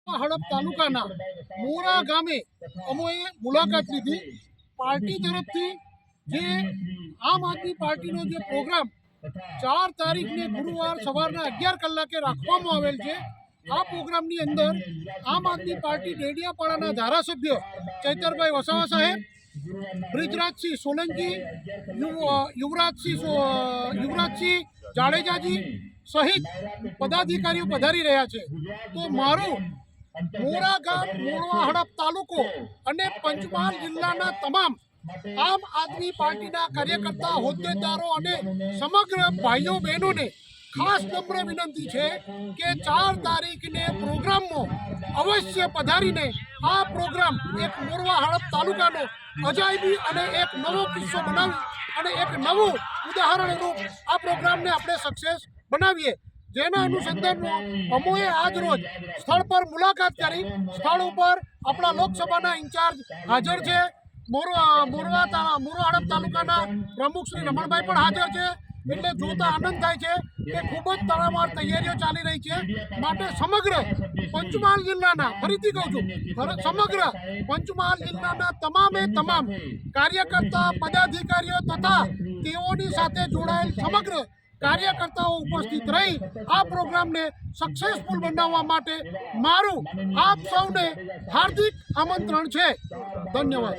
હડપ તાલુકાના મોરા ગામે અમે મુલાકાત લીધી। પાર્ટી તરફથી જે આમ આદમી પાર્ટીનો જે પ્રોગ્રામ 4 તારીખને ગુરુવાર સવારના 11 કલાકે રાખવામાં આવેલ છે। આ પ્રોગ્રામની અંદર આમ આદમી પાર્ટી ડેડિયાપાડાના ધારાસભ્ય ચૈતરભાઈ વસાવા સાહેબ, બ્રિજરાજસિંહ સોલંકી, યુવરાજસિંહ જાડેજાજી સહિત પદાધિકારીઓ પધારી રહ્યા છે। તો મારું મોરા ગામ, મોરવા હડપ તાલુકો અને પંચમહાલ જિલ્લાના તમામ આમ આદમી પાર્ટીના કાર્યકર્તા, હોદ્દેદારો અને સમગ્ર ભાઈઓ બહેનોને ખાસ નમ્ર વિનંતી છે કે 4 તારીખને પ્રોગ્રામમાં અવશ્ય પધારીને આ પ્રોગ્રામ એક મોરવા હડપ તાલુકાનો અજાયબી અને એક નવો કિસ્સો બનાવી અને એક નવું ઉદાહરણ રૂપ આ પ્રોગ્રામને આપણે સક્સેસ બનાવીએ। જેના અનુસંધાનમાં અમોએ આજ રોજ સ્થળ પર મુલાકાત કરી। સ્થળ ઉપર આપણા લોકસભાના ઇન્ચાર્જ હાજર છે, મોરવા હડપ તાલુકાના પ્રમુખ શ્રી રમણભાઈ પણ હાજર છે। એટલે જોતા આનંદ થાય છે કે ખૂબ જ તડામાર તૈયારીઓ ચાલી રહી છે। માટે સમગ્ર પંચમહાલ જિલ્લાના, ફરીથી કહું છું, સમગ્ર પંચમહાલ જિલ્લાના તમામે તમામ કાર્યકર્તા, પદાધિકારીઓ તથા તેઓની સાથે જોડાયેલ સમગ્ર કાર્યકર્તાઓ ઉપસ્થિત રહી આ પ્રોગ્રામને સક્સેસફુલ બનાવવા માટે મારું આપ સૌને હાર્દિક આમંત્રણ છે। ધન્યવાદ।